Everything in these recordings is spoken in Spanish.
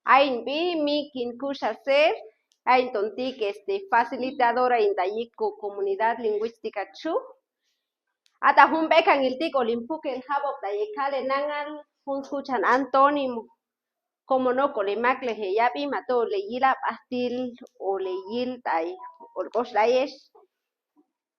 Ain bi mi kin kusha ser. Ain tontik facilitadora in Dayico Comunidad Lingüística Chu. Ata hun bekan iltik olimpuken habok dayekale nangal hun escuchan antónimo. Como no colimacle heyabi mato leyila pastil o leyil tay olgos dayesh.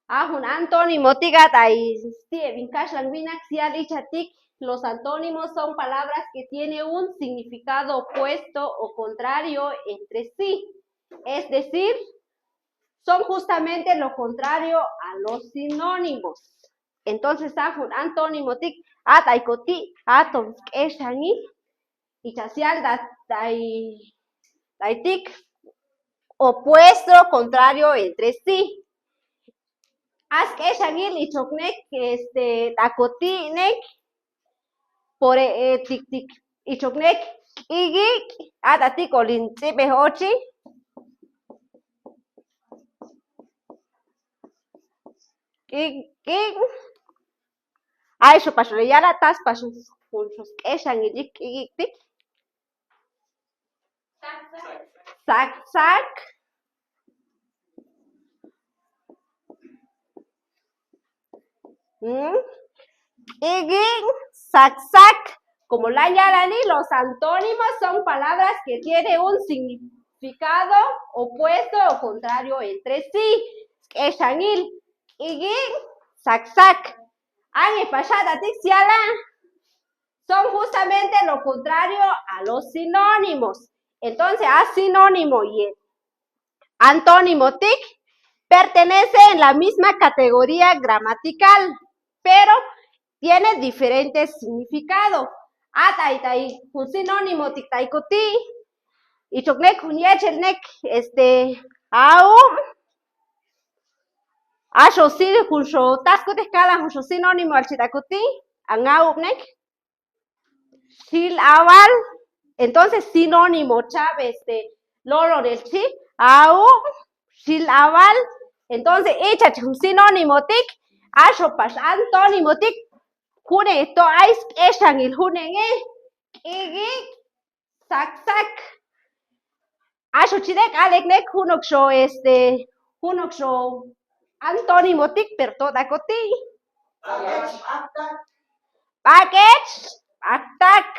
Ahun antónimo tiga tay vincash langwinak sialichatik. Los antónimos son palabras que tienen un significado opuesto o contrario entre sí. Es decir, son justamente lo contrario a los sinónimos. Entonces, un antónimo tic, ataikoti, atom, eshani, y chacial tic, opuesto, contrario entre sí. As que eshani, y chocnek, takoti, nek, por tic, tic, y chocnek, igik, atatik, olintipe, hochi. Ay, so pasó ya la tas pasó juntos eshan y tik sac sac como la yarani, los antónimos son palabras que tienen un significado opuesto o contrario entre sí. Eshanil sac Ay, pasada tixiala son justamente lo contrario a los sinónimos. Entonces, a sinónimo y antónimo tic pertenece en la misma categoría gramatical, pero tiene diferentes significados. Un sinónimo tic taikoti y chocnek hunyechelnek Asho sí, junto tasco de escala, junto sinónimo al chitacuti, angaubnek, sil aval, entonces sinónimo chave, loro del chi, au, sil aval, entonces echa un sinónimo tic, asho pas antónimo tic, june esto ais, eshan il june sac, asho chidek aleknek, junok show, antónimo tic per toda coti. Package, attack.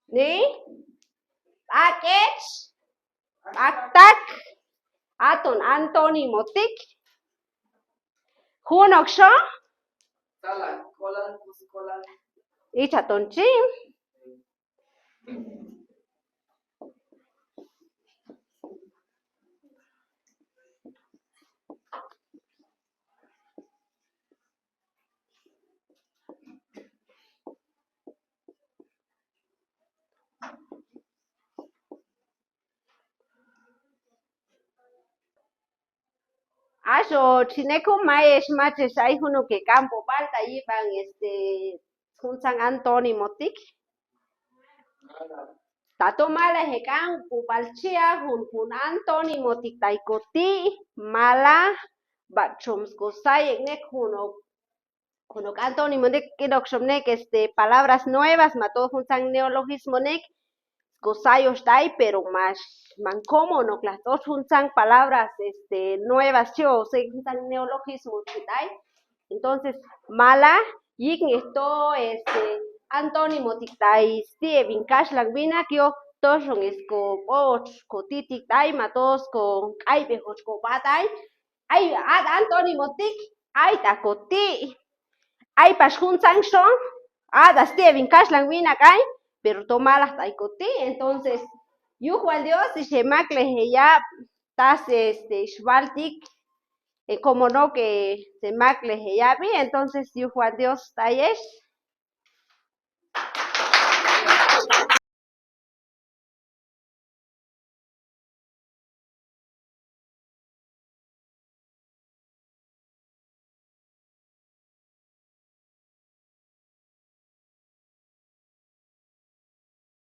Ni package, attack. Aton antónimo tic. Junok sho. Ichatonchi. Asho chineco maesh maches hay uno que campo palta y van juntan antónimo tic. Tato mala he campo palchia hun antónimo tic taikoti mala bachoms cosay nek uno antónimo nek kinokshomnek palabras nuevas mato juntan neologismo nek cosayos dai pero más mancomo no las dos juntan palabras nuevas yo se juntan neologismos dai entonces mala y esto antónimo tictai Steven Cash Langvina kio toshon esko och kotitik dai matos con ay bejos ko batai ay antónimo tic ay takoti ay pas juntan son Steven Cash Langvina kai pero toma las taikoti, entonces, yo Juan Dios, y se ya, tas, schwaltik, como no que se macle ya vi, entonces, yo Juan Dios, tayesh,